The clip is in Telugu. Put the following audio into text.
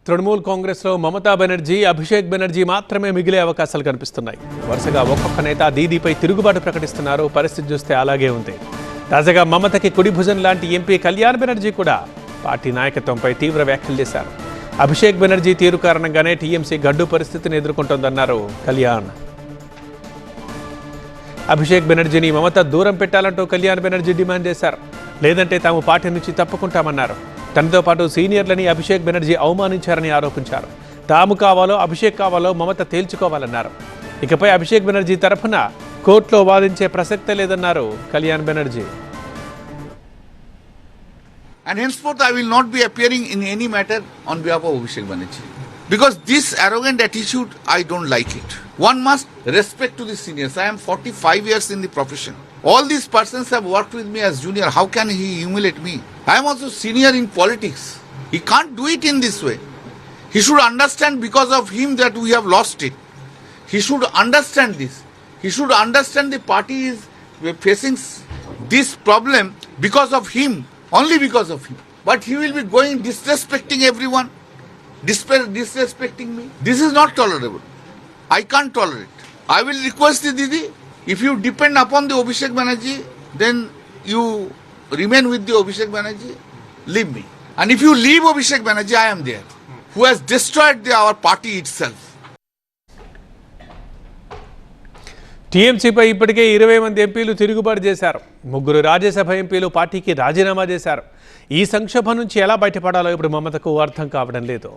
తృణమూల్ కాంగ్రెస్లో మమతా బెనర్జీ, అభిషేక్ బెనర్జీ మాత్రమే మిగిలే అవకాశాలు కనిపిస్తున్నాయి. వరుసగా ఒక్కొక్క నేత దీదీపై తిరుగుబాటు ప్రకటిస్తున్నారు. పరిస్థితి చూస్తే అలాగే ఉంది. తాజాగా మమతకి కుడి భుజం లాంటి ఎంపీ కళ్యాణ్ బెనర్జీ కూడా పార్టీ నాయకత్వంపై తీవ్ర వ్యాఖ్యలు చేశారు. అభిషేక్ బెనర్జీ తీరు కారణంగానే టీఎంసీ గడ్డు పరిస్థితిని ఎదుర్కొంటోందన్నారు కళ్యాణ్. అభిషేక్ బెనర్జీని మమత దూరం పెట్టాలంటూ కళ్యాణ్ బెనర్జీ డిమాండ్ చేశారు. లేదంటే తాము పార్టీ నుంచి తప్పుకుంటామన్నారు. తనతో పాటు సీనియర్లని అభిషేక్ బెనర్జీ అవమానించారని ఆరోపించారు. తాము కావాలో అభిషేక్ కావాలో మమత తేల్చుకోవాలన్నారు. ఇకపై అభిషేక్ బెనర్జీ తరఫున కోర్టులో వాదించే ప్రసక్తే లేదన్నారు Kalyan Banerjee. And henceforth I will not be appearing in any matter on behalf of Abhishek Banerjee. Because this arrogant attitude, I don't like it. One must respect to the seniors. I am 45 years in the profession. All these persons have worked with me as junior. How can he humiliate me? I am also senior in politics. He can't do it in this way. He should understand because of him that we have lost it. He should understand this. He should understand the party is facing this problem because of him. Only because of him. But he will be going disrespecting everyone, disrespecting me. This is not tolerable. I can't tolerate. I will request the Didi, if you depend upon the Abhishek Banerjee, then you remain with the Abhishek Banerjee, leave me. And if you leave Abhishek Banerjee, I am there, who has destroyed our party itself. టీఎంసీపై ఇప్పటికే 20 మంది ఎంపీలు తిరుగుబాటు చేశారు. 3 రాజ్యసభ ఎంపీలు పార్టీకి రాజీనామా చేశారు. ఈ సంక్షోభం నుంచి ఎలా బయటపడాలో ఇప్పుడు మమతకు అర్థం కావడం లేదు.